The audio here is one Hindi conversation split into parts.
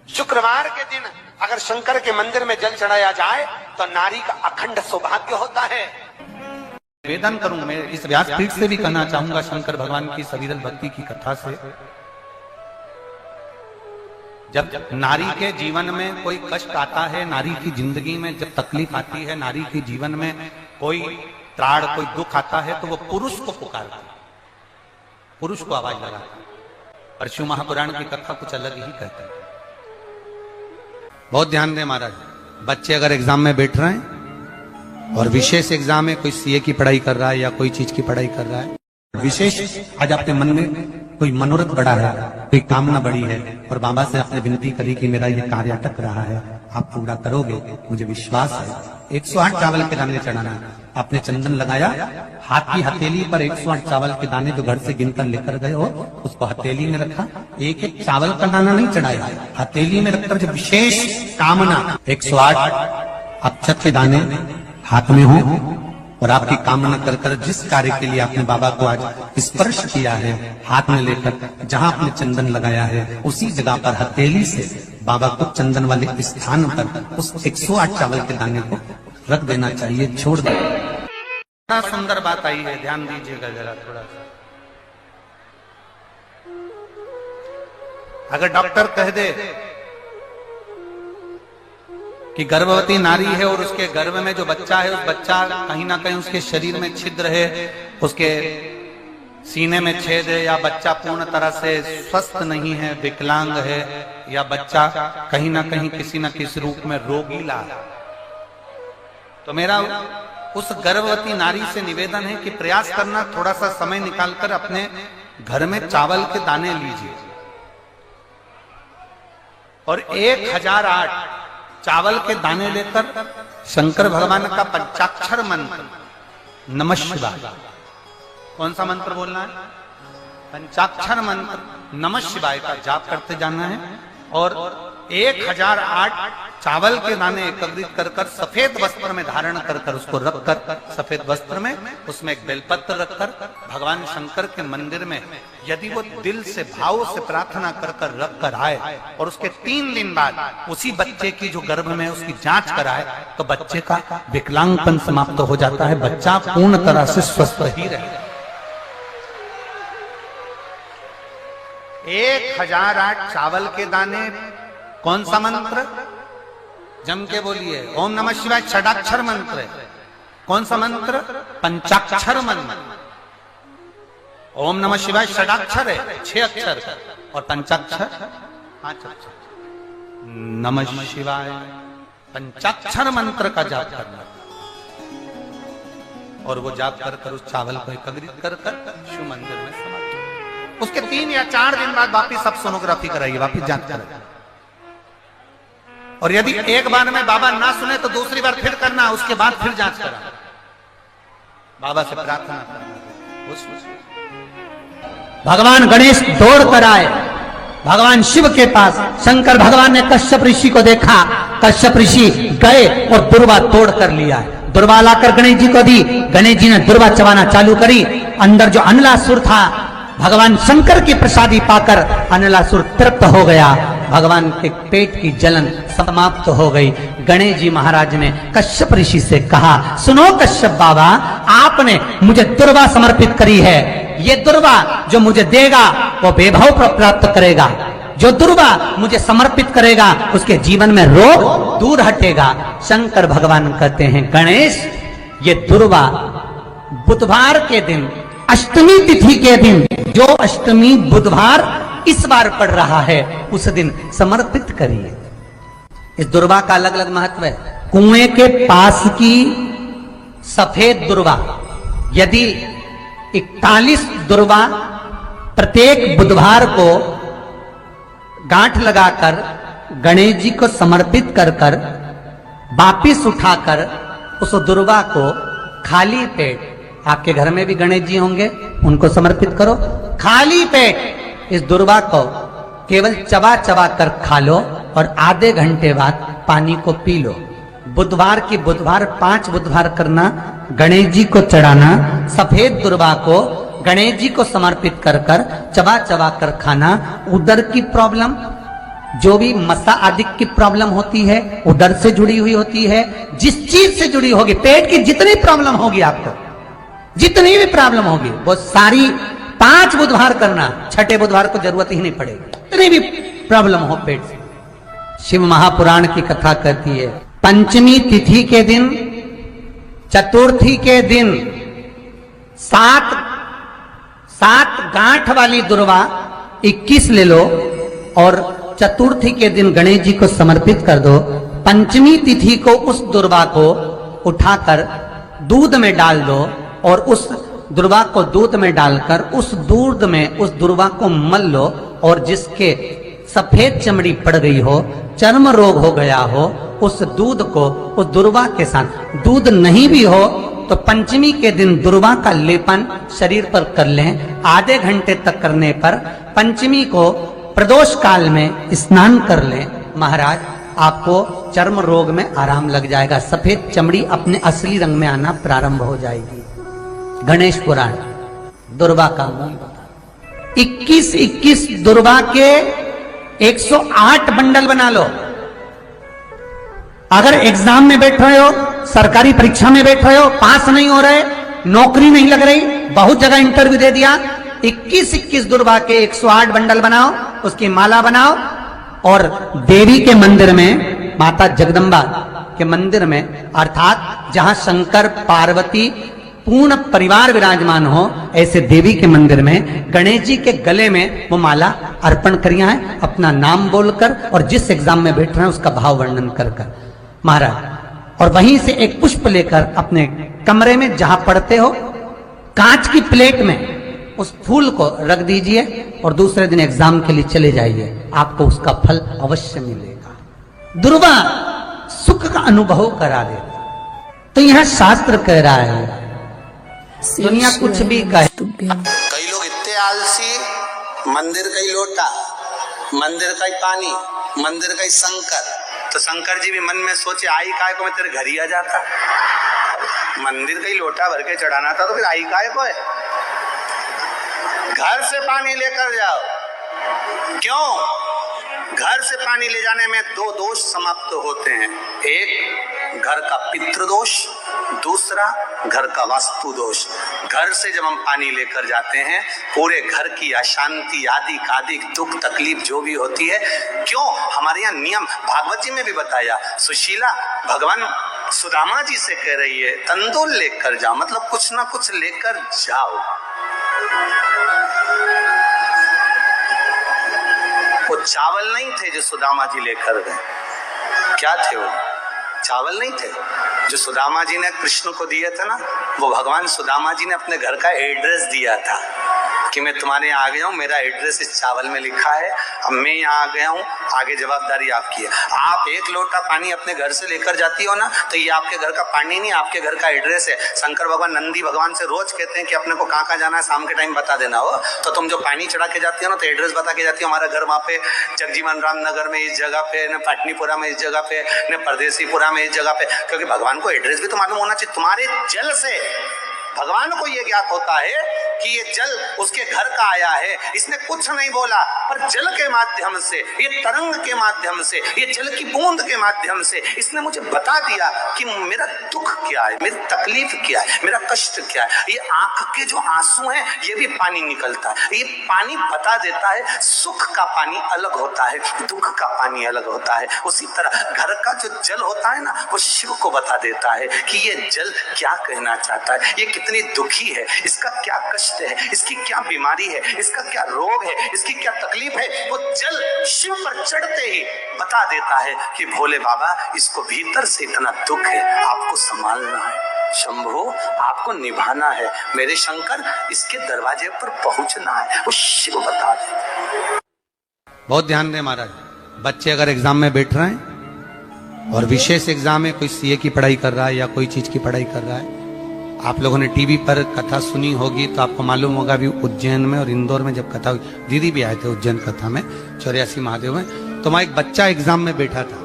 शुक्रवार के दिन अगर शंकर के मंदिर में जल चढ़ाया जाए तो नारी का अखंड सौभाग्य होता है। निवेदन करूं, मैं इस व्यासपीठ से भी कहना चाहूंगा शंकर भगवान की सविरल भक्ति की कथा से, जब नारी के जीवन में कोई कष्ट आता है, नारी की जिंदगी में जब तकलीफ आती है, नारी के जीवन में कोई त्राण, कोई दुख आता है, तो वो पुरुष को पुकारता है, पुरुष को आवाज लगाता है। और शिव महापुराण की कथा कुछ अलग ही कहते हैं। बहुत ध्यान दें महाराज, बच्चे अगर एग्जाम में बैठ रहे हैं और विशेष एग्जाम है, कोई सीए की पढ़ाई कर रहा है या कोई चीज की पढ़ाई कर रहा है, विशेष आज आपके मन में कोई मनोरथ बड़ा है, कोई कामना बड़ी है और बाबा से आपने विनती करी कि मेरा ये कार्य अटक रहा है, आप पूरा करोगे, मुझे विश्वास है। 108 चावल के दाने चढ़ाना, आपने चंदन लगाया, हाथ की हथेली पर 108 चावल के दाने जो घर से गिनकर लेकर गए हो उसको हथेली में रखा, एक एक चावल का दाना नहीं चढ़ाया, हथेली में रखकर जो विशेष कामना 108 अक्षत के दाने हाथ में हो और आपकी कामना कर कर जिस कार्य के लिए आपने बाबा को आज स्पर्श किया है, हाथ में लेकर जहां आपने चंदन लगाया है उसी जगह पर हथेली से बाबा को चंदन वाले स्थान पर उस 108 चावल के दाने को रख देना चाहिए, छोड़ दे। बड़ा सुंदर बात आई है, ध्यान दीजिएगा जरा थोड़ा सा। अगर डॉक्टर कह दे कि गर्भवती नारी है और उसके गर्भ में जो बच्चा है, उस बच्चा कहीं ना कहीं उसके शरीर में छिद्र है, उसके सीने में छेद है, या बच्चा पूर्ण तरह से स्वस्थ नहीं है, विकलांग है, या बच्चा कहीं ना कहीं किसी न किसी रूप में रोगीला है, तो मेरा उस गर्भवती नारी से निवेदन है कि प्रयास करना, थोड़ा सा समय निकालकर अपने घर में चावल के दाने लीजिए और 1008 चावल के दाने लेकर शंकर भगवान का पंचाक्षर मंत्र नमः शिवाय, कौन सा मंत्र बोलना है? पंचाक्षर मंत्र नमः शिवाय का जाप करते जाना है और 1008 चावल के दाने एकत्रित कर कर सफेद वस्त्र में धारण कर कर उसको रखकर, सफेद वस्त्र में उसमें एक बेलपत्र रखकर भगवान शंकर के मंदिर में यदि वो दिल से भाव से प्रार्थना कर कर रख कर आए और उसके 3 दिन बाद उसी बच्चे की जो गर्भ में उसकी जांच कराए तो बच्चे का विकलांगपन समाप्त हो जाता है, बच्चा पूर्ण तरह से स्वस्थ ही रहे। 1008 चावल के दाने, कौन सा मंत्र? जम के बोलिए, ओम नमः शिवाय षडाक्षर मंत्र है। कौन सा मंत्र? पंचाक्षर मंत्र। ओम नमः शिवाय षडाक्षर है, 6 अक्षर, और पंचाक्षर 5 अक्षर। नमः शिवाय पंचाक्षर मंत्र का जाप करना और वो जाप कर कर उस चावल को एकत्रित कर कर शिव मंदिर में समाप्त। उसके 3 या 4 दिन बाद वापिस सब सोनोग्राफी कराइए, वापिस जांच कराइए, और यदि एक बार में बाबा ना सुने तो दूसरी बार फिर करना, उसके बाद फिर जांच करना, बाबा से प्रार्थना करना। भगवान गणेश दौड़ कर आए भगवान शिव के पास। शंकर भगवान ने कश्यप ऋषि को देखा, कश्यप ऋषि गए और दुर्वा तोड़ कर लिया। दुर्वा लाकर गणेश जी को दी, गणेश जी ने दुर्वा चबाना चालू करी। अंदर जो अनलासुर था, भगवान शंकर की प्रसादी पाकर अनलासुर तृप्त हो गया, भगवान के पेट की जलन समाप्त हो गई। गणेश जी महाराज ने कश्यप ऋषि से कहा, सुनो कश्यप बाबा, आपने मुझे दुर्वा समर्पित करी है, ये दुर्वा जो मुझे देगा वो वैभव प्राप्त करेगा, जो दुर्वा मुझे समर्पित करेगा उसके जीवन में रोग दूर हटेगा। शंकर भगवान कहते हैं, गणेश ये दुर्वा बुधवार के दिन, अष्टमी तिथि के दिन, जो अष्टमी बुधवार इस बार पड़ रहा है उस दिन समर्पित करिए। इस दुर्वा का अलग अलग महत्व है। कुएं के पास की सफेद दुर्वा, यदि 41 दुर्वा प्रत्येक बुधवार को गांठ लगाकर गणेश जी को समर्पित कर कर वापिस उठाकर उस दुर्वा को खाली पेट, आपके घर में भी गणेश जी होंगे, उनको समर्पित करो, खाली पेट इस दुर्वा को केवल चबा चबा कर खा लो और आधे घंटे बाद पानी को पी लो। बुधवार की बुधवार 5 बुधवार करना, गणेश जी को चढ़ाना, सफेद दुर्वा को गणेश जी को समर्पित कर कर चबा चबा कर खाना। उदर की प्रॉब्लम, जो भी मसा आदि की प्रॉब्लम होती है, उदर से जुड़ी हुई होती है, जिस चीज से जुड़ी होगी, पेट की जितनी प्रॉब्लम होगी आपको, जितनी भी प्रॉब्लम होगी, वो सारी 5 बुधवार करना, 6ठे बुधवार को जरूरत ही नहीं पड़ेगी। जितनी भी प्रॉब्लम हो पेट से। शिव महापुराण की कथा कहती है, पंचमी तिथि के दिन, चतुर्थी के दिन 7 गांठ वाली दुर्वा 21 ले लो और चतुर्थी के दिन गणेश जी को समर्पित कर दो। पंचमी तिथि को उस दुर्वा को उठाकर दूध में डाल दो और उस दुर्वा को दूध में डालकर उस दूध में उस दुर्वा को मल लो, और जिसके सफेद चमड़ी पड़ गई हो, चर्म रोग हो गया हो, उस दूध को उस दुर्वा के साथ, दूध नहीं भी हो तो पंचमी के दिन दुर्वा का लेपन शरीर पर कर लें। आधे घंटे तक करने पर पंचमी को प्रदोष काल में स्नान कर लें। महाराज, आपको चर्म रोग में आराम लग जाएगा, सफेद चमड़ी अपने असली रंग में आना प्रारंभ हो जाएगी। गणेश पुराण दुर्वा का मूल बता। 21 दुर्वा के 108 बंडल बना लो। अगर एग्जाम में बैठ रहे हो, सरकारी परीक्षा में बैठ रहे हो, पास नहीं हो रहे, नौकरी नहीं लग रही, बहुत जगह इंटरव्यू दे दिया, 21 दुर्वा के 108 बंडल बनाओ, उसकी माला बनाओ और देवी के मंदिर में, माता जगदम्बा के मंदिर में, अर्थात जहां शंकर पार्वती पूर्ण परिवार विराजमान हो, ऐसे देवी के मंदिर में गणेश जी के गले में वो माला अर्पण करिया है, अपना नाम बोलकर और जिस एग्जाम में बैठ रहे हैं उसका भाव वर्णन कर महाराज। और वहीं से एक पुष्प लेकर अपने कमरे में जहां पढ़ते हो, कांच की प्लेट में उस फूल को रख दीजिए और दूसरे दिन एग्जाम के लिए चले जाइए, आपको उसका फल अवश्य मिलेगा। दुर्वा सुख का अनुभव करा देगा। तो यहां शास्त्र कह रहा है, दुनिया कुछ भी कहे, कई लोग इतने आलसी, मंदिर का ही लोटा, मंदिर का ही पानी, मंदिर का ही शंकर। तो शंकर जी भी मन में सोचे, आई काय को मैं तेरे घर ही आ जाता, मंदिर का ही लोटा भर के चढ़ाना था तो फिर आई काय को है, घर से पानी लेकर जाओ। क्यों? घर से पानी ले जाने में 2 दोष समाप्त होते हैं, एक घर का पितृदोष, दूसरा घर का वास्तु दोष। घर से जब हम पानी लेकर जाते हैं, पूरे घर की अशांति आदि कादिक दुख तकलीफ जो भी होती है, क्यों? हमारे यहाँ नियम भागवत जी में भी बताया, सुशीला भगवान सुदामा जी से कह रही है, तंदूल लेकर जाओ, मतलब कुछ ना कुछ लेकर जाओ। वो चावल नहीं थे जो सुदामा जी लेकर गए, क्या थे वो? चावल नहीं थे जो सुदामा जी ने कृष्ण को दिए थे ना, वो भगवान सुदामा जी ने अपने घर का एड्रेस दिया था कि मैं तुम्हारे यहाँ आ गया हूँ, मेरा एड्रेस इस चावल में लिखा है, अब मैं यहाँ आ गया हूँ, आगे जवाबदारी आपकी है। आप 1 लोटा पानी अपने घर से लेकर जाती हो ना, तो ये आपके घर का पानी नहीं, आपके घर का एड्रेस है। शंकर भगवान नंदी भगवान से रोज कहते हैं कि अपने को कहाँ कहाँ जाना है, शाम के टाइम बता देना हो। तो तुम जो पानी चढ़ा के जाती हो ना, तो एड्रेस बता के जाती हो, हमारा घर वहाँ पे जगजीवन राम नगर में इस जगह पे, न पाटनीपुरा में इस जगह पे, न परदेसीपुरा में इस जगह पे, क्योंकि भगवान को एड्रेस भी तो मालूम होना चाहिए। तुम्हारे जल से भगवान को यह ज्ञात होता है कि ये जल उसके घर का आया है, इसने कुछ नहीं बोला, पर जल के माध्यम से, ये तरंग के माध्यम से, ये जल की बूंद के माध्यम से इसने मुझे बता दिया कि मेरा दुख क्या है, मेरी तकलीफ क्या है, मेरा कष्ट क्या है। ये आंख के जो आंसू हैं, ये भी पानी निकलता है, ये पानी बता देता है। सुख का पानी अलग होता है, दुख का पानी अलग होता है। उसी तरह घर का जो जल होता है ना, वो शिव को बता देता है कि ये जल क्या कहना चाहता है, ये कितनी दुखी है, इसका क्या कष्ट है, इसकी क्या बीमारी है, इसका क्या रोग है, इसकी क्या तकलीफ है। वो जल शिव पर चढ़ते ही बता देता है कि भोले बाबा, इसको भीतर से इतना दुख है, आपको संभालना है, शंभो आपको निभाना है, मेरे शंकर इसके दरवाजे पर पहुंचना है। वो शिव बता देता। बहुत ध्यान दें महाराज, बच्चे अगर एग्जाम में बैठ रहे हैं और विशेष एग्जाम में कोई सीए की पढ़ाई कर रहा है या कोई चीज की पढ़ाई कर रहा है, आप लोगों ने टीवी पर कथा सुनी होगी तो आपको मालूम होगा भी उज्जैन में और इंदौर में जब कथा हुई, दीदी भी आए थे उज्जैन कथा में, 84 महादेव में, तो वहां एक बच्चा एग्जाम में बैठा था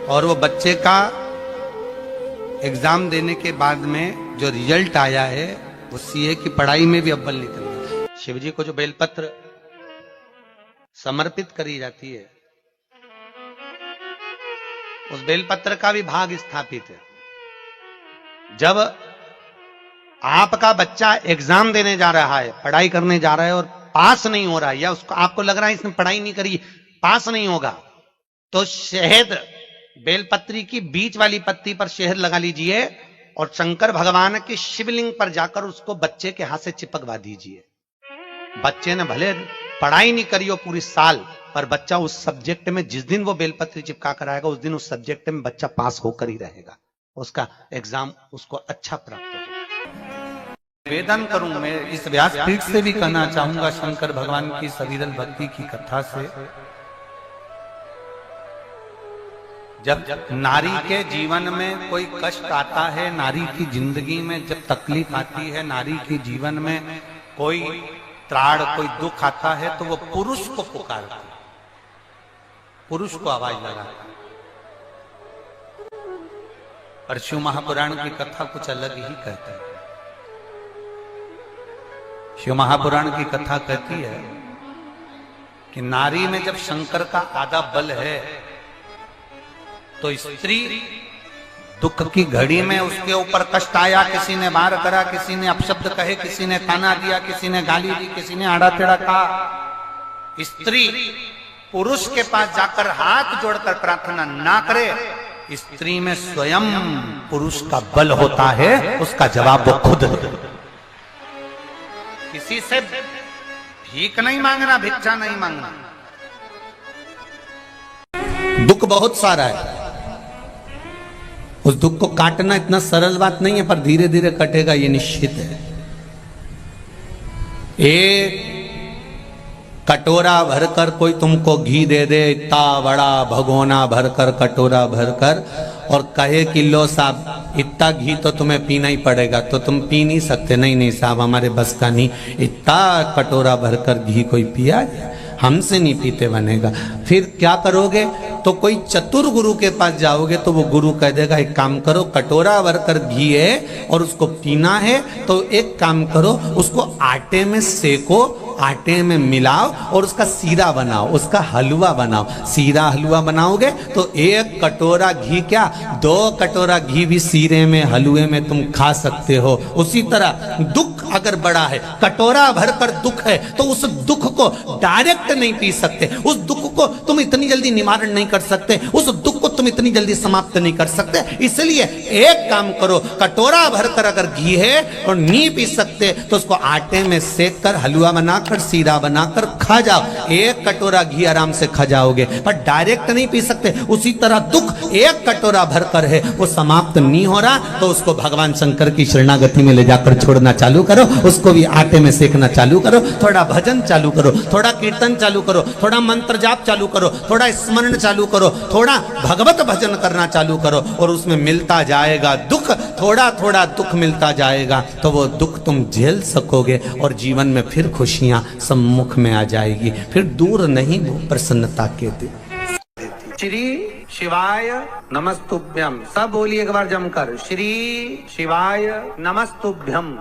और वो बच्चे का एग्जाम देने के बाद में जो रिजल्ट आया है वो सीए की पढ़ाई में भी अव्वल निकल गया। शिव जी को जो बेलपत्र समर्पित करी जाती है उस बेलपत्र का भी भाग स्थापित है। जब आपका बच्चा एग्जाम देने जा रहा है, पढ़ाई करने जा रहा है और पास नहीं हो रहा है, या उसको आपको लग रहा है इसने पढ़ाई नहीं करी, पास नहीं होगा, तो शहद, बेलपत्री की बीच वाली पत्ती पर शहद लगा लीजिए और शंकर भगवान के शिवलिंग पर जाकर उसको बच्चे के हाथ से चिपकवा दीजिए। बच्चे ने भले पढ़ाई नहीं करी हो पूरी साल, पर बच्चा उस सब्जेक्ट में जिस दिन वो बेलपत्री चिपका कर आएगा उस दिन उस सब्जेक्ट में बच्चा पास होकर ही रहेगा, उसका एग्जाम उसको अच्छा प्राप्त होगा। निवेदन करूं मैं इस व्यासपीठ से भी कहना चाहूंगा, शंकर भगवान की सविरल भक्ति की कथा से, जब नारी के जीवन में कोई कष्ट आता है, नारी की जिंदगी में जब तकलीफ आती है, नारी के जीवन में कोई त्राड़, कोई दुख आता है, तो वो पुरुष को पुकारता है, पुरुष को आवाज लगाता है। और शिव महापुराण की कथा कुछ अलग ही कहती है। शिव महापुराण की कथा कहती है कि नारी में जब शंकर का आधा बल है, तो स्त्री दुख की घड़ी में उसके ऊपर कष्ट आया, किसी ने मार करा, किसी ने अपशब्द कहे, किसी ने ताना दिया, किसी ने गाली दी, किसी ने आड़ा टेढ़ा कहा, स्त्री पुरुष के पास जाकर हाथ जोड़कर प्रार्थना ना करे, स्त्री में स्वयं पुरुष का बल होता है, उसका जवाब वो खुद दे। किसी से भीख नहीं मांगना, भिक्षा नहीं मांगना। दुख बहुत सारा है, उस दुख को काटना इतना सरल बात नहीं है, पर धीरे धीरे कटेगा ये निश्चित है। एक कटोरा भरकर कोई तुमको घी दे दे, इतना बड़ा भगोना भरकर, कटोरा भरकर, और कहे कि लो साहब इतना घी तो तुम्हें पीना ही पड़ेगा, तो तुम पी नहीं सकते, नहीं नहीं साहब हमारे बस का नहीं, इतना कटोरा भरकर घी कोई पिया, हमसे नहीं पीते बनेगा। फिर क्या करोगे? तो कोई चतुर गुरु के पास जाओगे तो वो गुरु कह देगा एक काम करो, कटोरा भरकर घी है और उसको पीना है, तो एक काम करो, उसको आटे में सेको, आटे में मिलाओ और उसका सीरा बनाओ, उसका हलवा बनाओ। सीरा हलवा बनाओगे तो एक कटोरा घी क्या, 2 कटोरा घी भी सीरे में, हलवे में तुम खा सकते हो। उसी तरह दुख अगर बड़ा है, कटोरा भरकर दुख है, तो उस दुख को डायरेक्ट नहीं पी सकते, उस दुख को तुम इतनी जल्दी निवारण नहीं कर सकते, उस दुख को तुम इतनी जल्दी समाप्त नहीं कर सकते। इसलिए एक काम करो, कटोरा भरकर अगर घी है और नहीं पी सकते तो उसको आटे में सेक कर, हलवा बनाकर, सीरा बनाकर खा जाओ। एक कटोरा घी आराम से खा जाओगे, पर डायरेक्ट नहीं पी सकते। उसी तरह दुख एक कटोरा भरकर है, वो समाप्त नहीं हो रहा, तो उसको भगवान शंकर की शरणागति में ले जाकर छोड़ना चालू करो, उसको भी आटे में सेकना चालू करो, थोड़ा भजन चालू करो, थोड़ा कीर्तन चालू करो, थोड़ा मंत्र जाप चालू करो, थोड़ा स्मरण चालू करो, थोड़ा भगवत भजन करना चालू करो, और उसमें मिलता जाएगा दुख, थोड़ा थोड़ा दुख मिलता जाएगा, तो वो दुख तुम झेल सकोगे और जीवन में फिर खुशियां सम्मुख में आ जाएगी, फिर दूर नहीं वो प्रसन्नता के दिन। श्री शिवाय नमस्तुभ्यम, सब बोलिए एक बार जमकर, श्री शिवाय नमस्तुभ्यम।